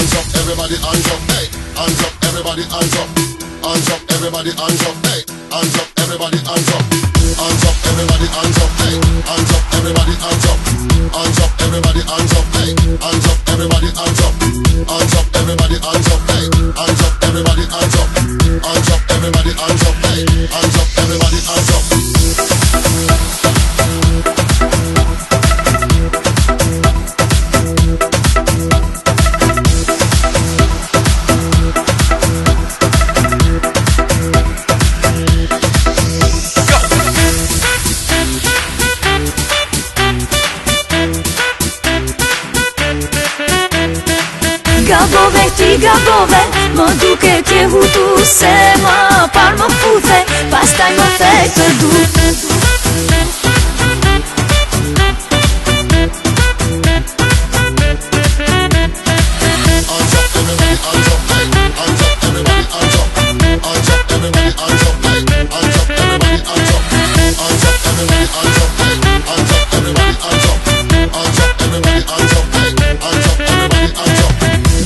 hands up, everybody hands up, hey, hands up, everybody hands up, hands up, everybody hands up, hey, hands up, everybody hands up, hands up, everybody hands up, hey, hands up, everybody hands up, hands up, everybody hands up, hey, hands up, everybody hands up, hands up, everybody hands up, hey, hands up, everybody hands up, hands up, everybody hands up, hey, hands up, everybody hands up. Gabove, ti gabove, më duke t'je hutu se më par më futhe, pastaj më thej të du.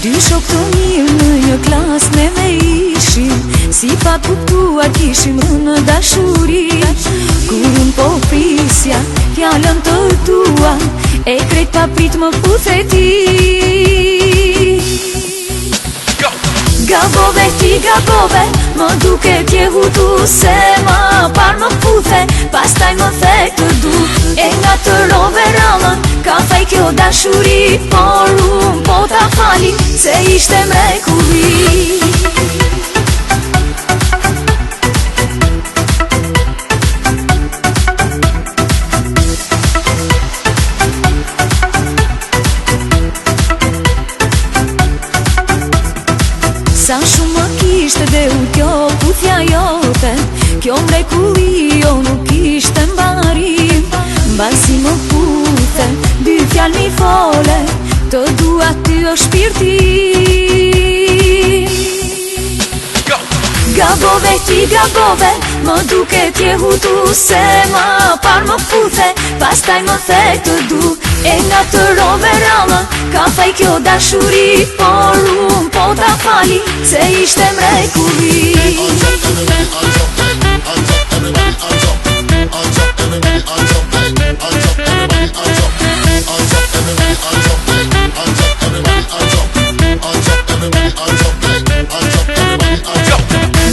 Dy shok të mirë në një klas me ishim, si pa kuptuar kishim në dashuri. Kur unë po prisja fjallën të tua, e krejt pa prit më puthe ti. Gabove, ti gabove, më duke t'je hutu se më par më puthe, pastaj më thej të du. E nga të rove rallën, ka fej kjo dashuri, por unë po ta fali, se ishte mrekulli. Sa shumë më kishte dhe u kjo puthja jote, kjo mrekulli jo nuk ishte mbarim. Mbasi më puthe, dy fjall mi fole, të dua ty o shpirtim. Gabove, ti gabove, më duke t'je hutu se më par më puthe, pastaj më thej të du. E nga të rove rallën, ka fej kjo dashuri, por unë po ta fali, se ishte mrekulli.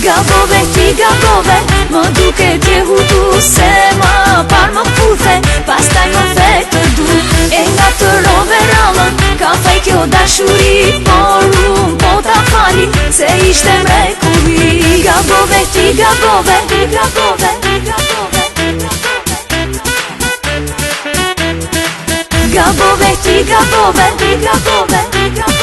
Gabove, ti gabove, më duke t'je hutu se më par më puthe, pastaj më thej të du. E nga të rove rallën, ka fej kjo dashuri, por unë po ta fali, se ishte mrekulli. Gabove, ti gabove, ti gabove, ti gabove, ti gabove. Gabove, ti gabove, ti gabove, ti gabove.